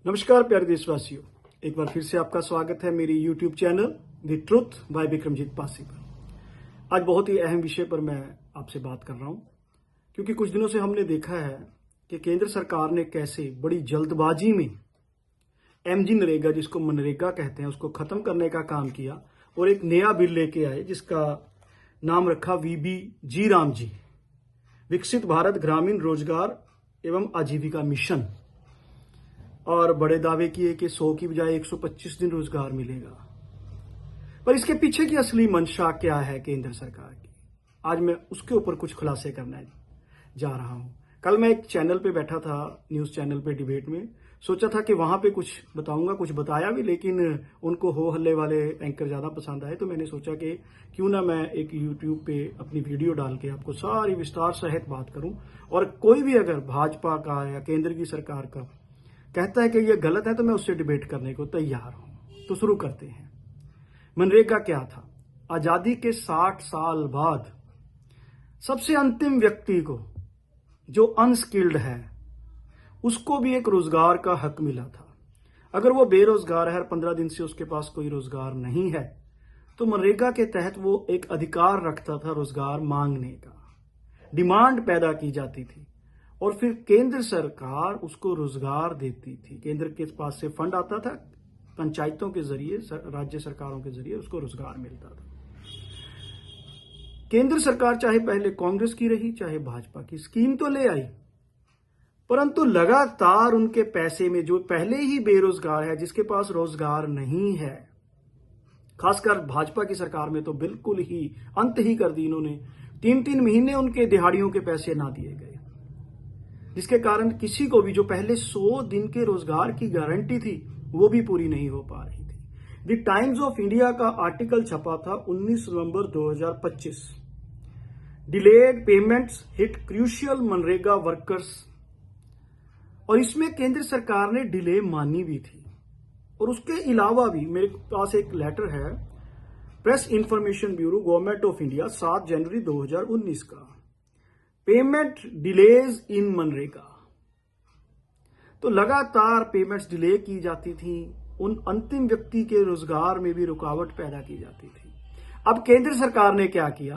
नमस्कार प्यारे देशवासियों, एक बार फिर से आपका स्वागत है मेरी YouTube channel the truth by Vikramjeet Pasi पर। आज बहुत ही अहम विषय पर मैं आपसे बात कर रहा हूं, क्योंकि कुछ दिनों से हमने देखा है कि केंद्र सरकार ने कैसे बड़ी जल्दबाजी में एमजी नरेगा, जिसको मनरेगा कहते हैं, उसको खत्म करने का काम किया और एक नया बिल लेके आए जिसका नाम रखा VBG राम जी, विकसित भारत ग्रामीण रोजगार एवं आजीविका मिशन। और बड़े दावे किए कि 100 की बजाय 125 दिन रोजगार मिलेगा। पर इसके पीछे की असली मंशा क्या है केंद्र सरकार की, आज मैं उसके ऊपर कुछ खुलासे करने जा रहा हूं। कल मैं एक चैनल पे बैठा था, न्यूज चैनल पे डिबेट में, सोचा था कि वहां पे कुछ बताऊंगा, कुछ बताया भी, लेकिन उनको हो हल्ले वाले एंकर ज्यादा पसंद आए, तो मैंने सोचा कि क्यों ना मैं एक यूट्यूब पे अपनी वीडियो डाल के आपको सारी विस्तार सहित बात करूं। और कोई भी अगर भाजपा का या केंद्र की सरकार का कहता है कि यह गलत है तो मैं उससे डिबेट करने को तैयार हूं। तो शुरू करते हैं। मनरेगा क्या था? आजादी के 60 साल बाद सबसे अंतिम व्यक्ति को, जो अनस्किल्ड है, उसको भी एक रोजगार का हक मिला था। अगर वो बेरोजगार है और 15 दिन से उसके पास कोई रोजगार नहीं है, तो मनरेगा के तहत वो एक अधिकार रखता था रोजगार मांगने का, डिमांड पैदा की जाती थी और फिर केंद्र सरकार उसको रोजगार देती थी। केंद्र के पास से फंड आता था, पंचायतों के जरिए, राज्य सरकारों के जरिए उसको रोजगार मिलता था। केंद्र सरकार चाहे पहले कांग्रेस की रही चाहे भाजपा की, स्कीम तो ले आई, परंतु लगातार उनके पैसे में, जो पहले ही बेरोजगार है, जिसके पास रोजगार नहीं है, खासकर भाजपा की सरकार में तो बिल्कुल ही अंत ही कर दी इन्होंने। 3-3 महीने उनके दिहाड़ियों के पैसे ना दिए गए, जिसके कारण किसी को भी जो पहले 100 दिन के रोजगार की गारंटी थी वो भी पूरी नहीं हो पा रही थी। द टाइम्स ऑफ इंडिया का आर्टिकल छपा था 19 नवंबर 2025, delayed payments hit crucial MNREGA workers, और इसमें केंद्र सरकार ने डिले मानी भी थी। और उसके अलावा भी मेरे पास एक लेटर है press information bureau government of India 7 जनवरी 2019 का, पेमेंट डिलेज इन मनरेगा। तो लगातार पेमेंट्स डिले की जाती थी, उन अंतिम व्यक्ति के रोजगार में भी रुकावट पैदा की जाती थी। अब केंद्र सरकार ने क्या किया,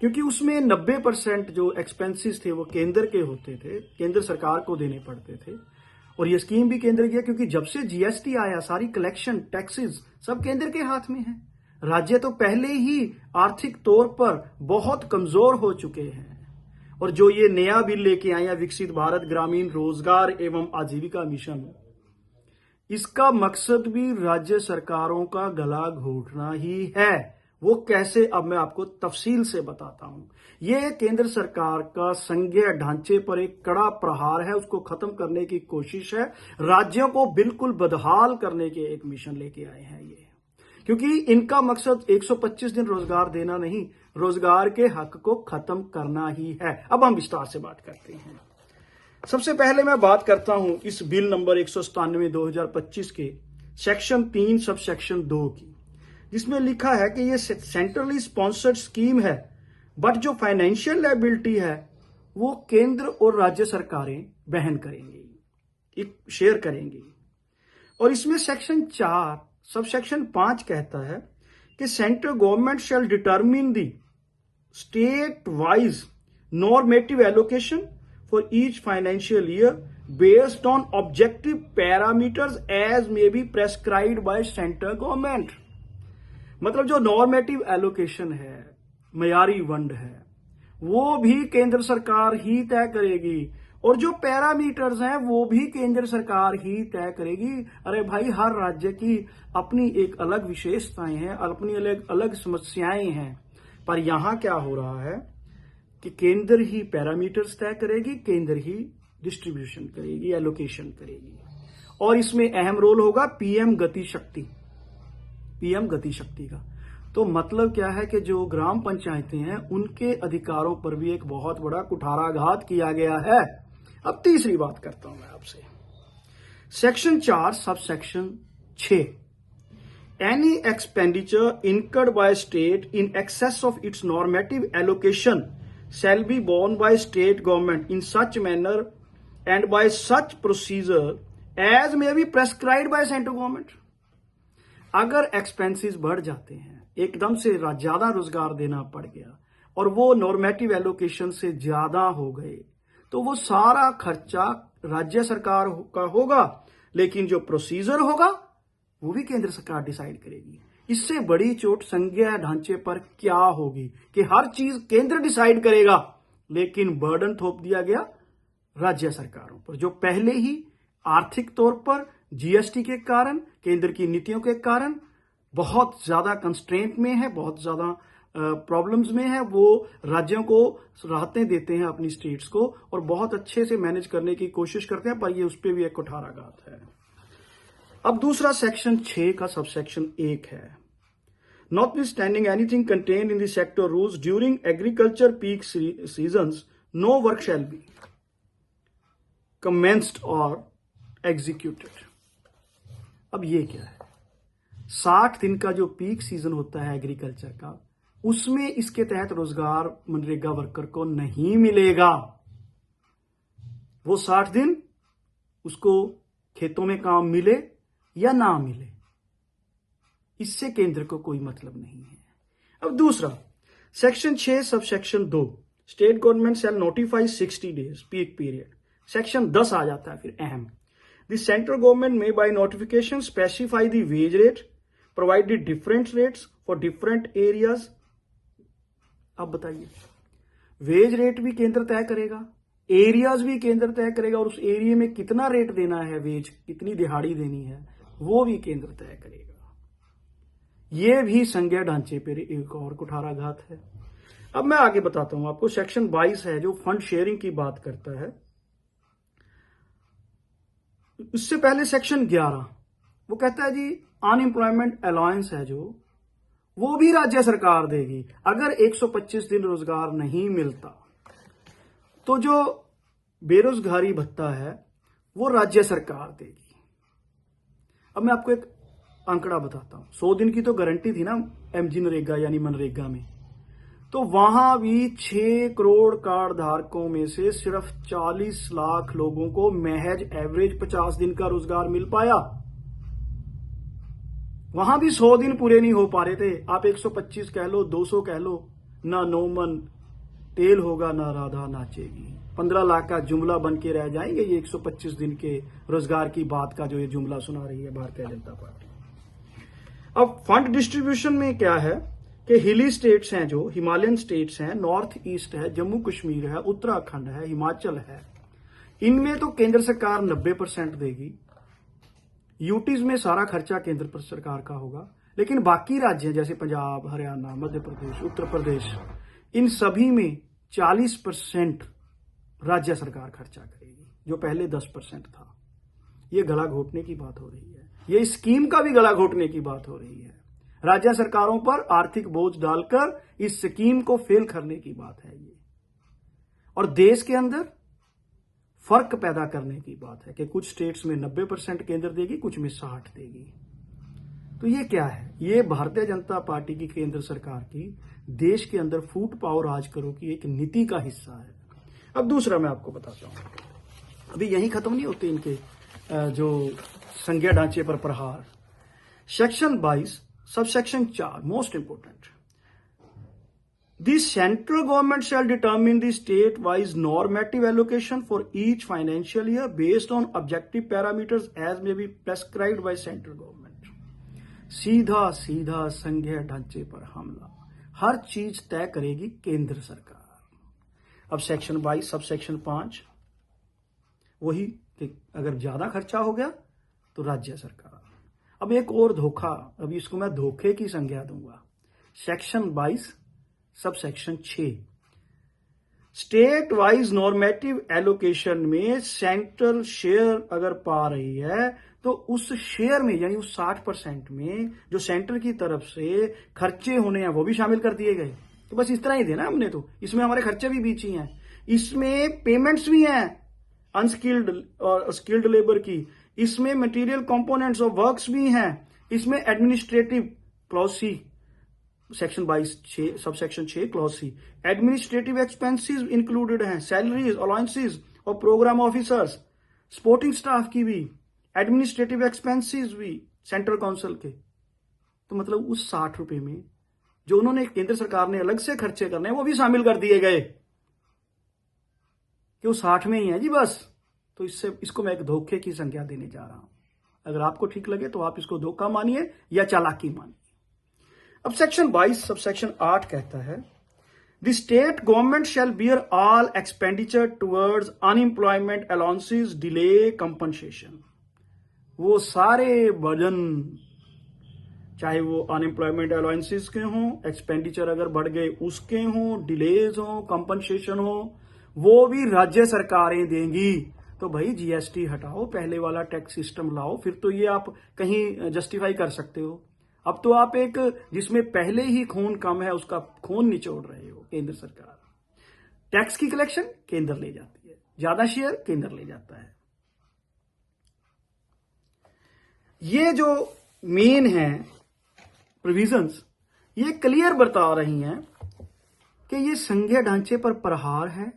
क्योंकि उसमें 90% जो एक्सपेंसेस थे वो केंद्र के होते थे, केंद्र सरकार को देने पड़ते थे, और ये स्कीम भी केंद्र की है, क्योंकि जब से जीएसटी आया सारी कलेक्शन, टैक्सेस सब केंद्र के हाथ में है। राज्य तो पहले ही आर्थिक तौर पर बहुत कमजोर हो चुके हैं, और जो ये नया बिल लेके आए हैं, विकसित भारत ग्रामीण रोजगार एवं आजीविका मिशन, इसका मकसद भी राज्य सरकारों का गला घोटना ही है। वो कैसे, अब मैं आपको तफसील से बताता हूं। ये केंद्र सरकार का संघीय ढांचे पर एक कड़ा प्रहार है, उसको खत्म करने की कोशिश है, राज्यों को बिल्कुल बदहाल करने के एक मिशन लेके आए हैं ये, क्योंकि इनका मकसद 125 दिन रोजगार देना नहीं, रोजगार के हक को खत्म करना ही है। अब हम विस्तार से बात करते हैं। सबसे पहले मैं बात करता हूं इस बिल नंबर 197/2025 के सेक्शन 3 सब सेक्शन 2 की, जिसमें लिखा है कि ये सेंट्रली स्पॉन्सर्ड स्कीम है, बट जो फाइनेंशियल लायबिलिटी है वो केंद्र और राज्य सरकारें वहन करेंगी, शेयर करेंगी। और इसमें सेक्शन 4 सब सेक्शन 5 कहता है कि central government shall determine the state wise normative allocation for each financial year based on objective parameters as may be prescribed by central government. मतलब जो नॉर्मेटिव एलोकेशन है, मयारी वंड है, वो भी केंद्र सरकार ही तय करेगी, और जो पैरामीटर्स हैं वो भी केंद्र सरकार ही तय करेगी। अरे भाई, हर राज्य की अपनी एक अलग विशेषताएं हैं, अपनी अलग अलग समस्याएं हैं, पर यहां क्या हो रहा है कि केंद्र ही पैरामीटर्स तय करेगी, केंद्र ही डिस्ट्रीब्यूशन करेगी, एलोकेशन करेगी। और इसमें अहम रोल होगा पीएम गति शक्ति का। तो मतलब क्या है कि जो ग्राम पंचायतें हैं उनके अधिकारों पर भी एक बहुत बड़ा कुठाराघात किया गया है। अब तीसरी बात करता हूं मैं आपसे, सेक्शन 4 सब section 6, any expenditure incurred by state in excess of its normative allocation shall be borne by state government in such manner and by such procedure as may be prescribed by central government. अगर expenses बढ़ जाते हैं, एकदम से ज्यादा रोजगार देना पड़ गया और वो नॉर्मेटिव एलोकेशन से ज्यादा हो गए, तो वो सारा खर्चा राज्य सरकार का होगा, लेकिन जो प्रोसीजर होगा वो भी केंद्र सरकार डिसाइड करेगी। इससे बड़ी चोट संघीय ढांचे पर क्या होगी कि हर चीज केंद्र डिसाइड करेगा, लेकिन बर्डन थोप दिया गया राज्य सरकारों पर, जो पहले ही आर्थिक तौर पर जीएसटी के कारण, केंद्र की नीतियों के कारण बहुत ज्यादा कंस्ट्रेंट में है, बहुत ज्यादा प्रॉब्लम्स में है। वो राज्यों को राहतें देते हैं अपनी स्टेट्स को और बहुत अच्छे से मैनेज करने की कोशिश करते हैं, पर ये उस पर भी एक कुठाराघात है। अब दूसरा सेक्शन 6 का सबसेक्शन 1 है, notwithstanding anything contained in the sector rules during agriculture peak seasons no work shall be commenced और एग्जीक्यूटेड। अब ये क्या है? 60 दिन का जो पीक सीजन होता है एग्रीकल्चर का, उसमें इसके तहत रोजगार मनरेगा वर्कर को नहीं मिलेगा। वो 60 दिन उसको खेतों में काम मिले या ना मिले, इससे केंद्र को कोई मतलब नहीं है। अब दूसरा section 6 sub section 2, state government शैल notify 60 days peak period. Section 10 आ जाता है फिर अहम, द सेंट्रल गवर्नमेंट में by notification specify the wage rate, provide the different rates for different areas. अब बताइए, वेज रेट भी केंद्र तय करेगा, एरियाज भी केंद्र तय करेगा, और उस एरिया में कितना रेट देना है, वेज कितनी दिहाड़ी देनी है, वो भी केंद्र तय करेगा। ये भी संघीय ढांचे पर एक और कुठाराघात है। अब मैं आगे बताता हूं आपको, सेक्शन 22 है जो फंड शेयरिंग की बात करता है। उससे पहले सेक्शन 11 वो कहता है जी अनएम्प्लॉयमेंट अलाउंस है जो, वो भी राज्य सरकार देगी। अगर 125 दिन रोजगार नहीं मिलता तो जो बेरोजगारी भत्ता है वो राज्य सरकार देगी। अब मैं आपको एक आंकड़ा बताता हूं, 100 दिन की तो गारंटी थी ना एमजी नरेगा यानी मनरेगा में, तो वहां भी 6 करोड़ कार्ड धारकों में से सिर्फ 40 लाख लोगों को महज एवरेज 50 दिन का रोजगार मिल पाया। वहां भी 100 दिन पूरे नहीं हो पा रहे थे। आप 125 कह लो, 200 कह लो, ना नौमन तेल होगा ना राधा नाचेगी। 15 लाख का जुमला बन के रह जाएंगे ये 125 दिन के रोजगार की बात का जो ये जुमला सुना रही है भारतीय जनता पार्टी। अब फंड डिस्ट्रीब्यूशन में क्या है कि हिली स्टेट्स हैं जो हिमालयन स्टेट्स हैं, नॉर्थ ईस्ट है, जम्मू कश्मीर है, उत्तराखंड है, हिमाचल है, इनमें तो केंद्र सरकार 90% देगी। यूटीज में सारा खर्चा केंद्र सरकार का होगा, लेकिन बाकी राज्य जैसे पंजाब, हरियाणा, मध्य प्रदेश, उत्तर प्रदेश, इन सभी में 40% राज्य सरकार खर्चा करेगी, जो पहले 10% था। ये गला घोटने की बात हो रही है, ये स्कीम का भी गला घोटने की बात हो रही है। राज्य सरकारों पर आर्थिक बोझ डालकर इस स्कीम को फेल करने की बात है ये, और देश के अंदर फर्क पैदा करने की बात है कि कुछ स्टेट्स में 90% केंद्र देगी, कुछ में 60 देगी। तो ये क्या है? ये भारतीय जनता पार्टी की केंद्र सरकार की देश के अंदर फूट पाओ राज करो की एक नीति का हिस्सा है। अब दूसरा मैं आपको बताता हूं, अभी यही खत्म नहीं होते इनके जो संघीय ढांचे पर प्रहार। Section 22 subsection 4 most important, The central government shall determine the state-wise normative allocation for each financial year based on objective parameters as may be prescribed by central government. सीधा सीधा संघीय ढांचे पर हमला, हर चीज तय करेगी केंद्र सरकार। अब सेक्शन 22 सब सेक्शन 5 वही कि अगर ज्यादा खर्चा हो गया तो राज्य सरकार। अब एक और धोखा, अभी इसको मैं धोखे की संज्ञा दूंगा। Section 22 sub section 6 state wise normative allocation में सेंट्रल शेयर अगर पा रही है तो उस शेयर में यानी उस 60% में जो सेंटर की तरफ से खर्चे होने हैं वो भी शामिल कर दिए गए। तो बस इस तरह ही देना हमने, तो इसमें हमारे खर्चे भी बीच ही हैं, इसमें पेमेंट्स भी हैं अनस्किल्ड और स्किल्ड लेबर की, इसमें मटेरियल कंपोनेंट्स ऑफ वर्क्स भी हैं, इसमें administrative clause C section 22 sub section 6 clause C administrative expenses included हैं, सैलरीज, अलाउंसेस और प्रोग्राम ऑफिसर्स, सपोर्टिंग स्टाफ की भी, एडमिनिस्ट्रेटिव एक्सपेंसेस भी सेंट्रल काउंसिल के। तो मतलब उस 60 रुपए में जो उन्होंने केंद्र सरकार ने अलग से खर्चे करने हैं वो भी शामिल कर दिए गए कि वो 60 में ही है जी बस। तो इसको मैं एक धोखे की संज्ञा देने जा रहा हूं। अगर आपको ठीक लगे तो आप इसको धोखा मानिए या चालाकी मानिए। अब सेक्शन 22 सबसेक्शन 8 कहता है the state government shall bear all expenditure towards unemployment allowances delay compensation. वो सारे वजन, चाहे वो अनएम्प्लॉयमेंट अलाउंसेस के हों, एक्सपेंडिचर अगर बढ़ गए उसके हों, डिलेज हो, कंपनसेशन हो, वो भी राज्य सरकारें देंगी। तो भाई जीएसटी हटाओ, पहले वाला टैक्स सिस्टम लाओ, फिर तो ये आप कहीं जस्टिफाई कर सकते हो। अब तो आप एक जिसमें पहले ही खून कम है उसका खून निचोड़ रहे हो। केंद्र सरकार टैक्स की कलेक्शन केंद्र ले जाती है, ज्यादा शेयर केंद्र ले जाता है। ये जो मेन है प्रोविजंस, ये क्लियर बता रही हैं कि ये संघीय ढांचे पर प्रहार है।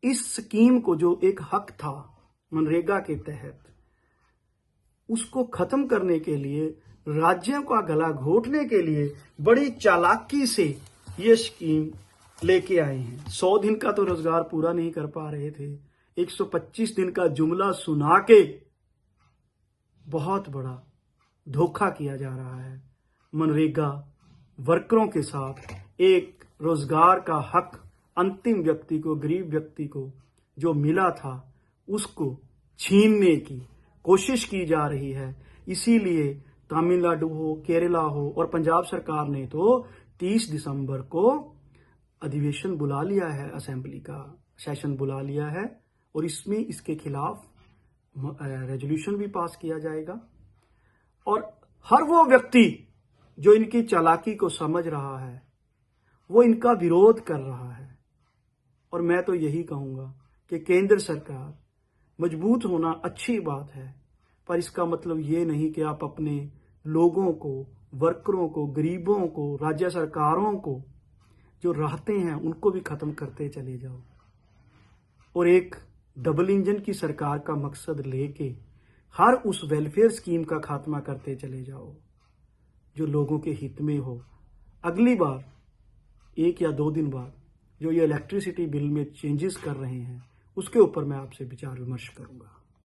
इस स्कीम को जो एक हक था मनरेगा के तहत, उसको खत्म करने के लिए, राज्यों का गला घोटने के लिए बड़ी चालाकी से ये स्कीम लेके आए हैं। 100 दिन का तो रोजगार पूरा नहीं कर पा रहे थे, 125 दिन का जुमला सुना के बहुत बड़ा धोखा किया जा रहा है। मनरेगा वर्करों के साथ एक रोजगार का हक अंतिम व्यक्ति को, गरीब व्यक्ति को जो मिला था उसको छीनने की कोशिश की जा रही है। इसीलिए तमिलनाडु हो, केरला हो और पंजाब सरकार ने तो 30 दिसंबर को अधिवेशन बुला लिया है, असेंबली का सेशन बुला लिया है और इसमें इसके खिलाफ रेजोल्यूशन भी पास किया जाएगा। और हर वो व्यक्ति जो इनकी चालाकी को समझ रहा है वो इनका विरोध कर रहा है। और मैं तो यही कहूंगा कि केंद्र सरकार मजबूत होना अच्छी बात है, पर इसका मतलब ये नहीं कि आप अपने लोगों को, वर्करों को, गरीबों को, राज्य सरकारों को जो राहतें हैं उनको भी खत्म करते चले जाओ और एक डबल इंजन की सरकार का मकसद लेके हर उस वेलफेयर स्कीम का खात्मा करते चले जाओ जो लोगों के हित में हो। अगली बार 1 या 2 दिन बाद जो ये इलेक्ट्रिसिटी बिल में चेंजेस कर रहे हैं उसके ऊपर मैं आपसे विचार विमर्श करूंगा।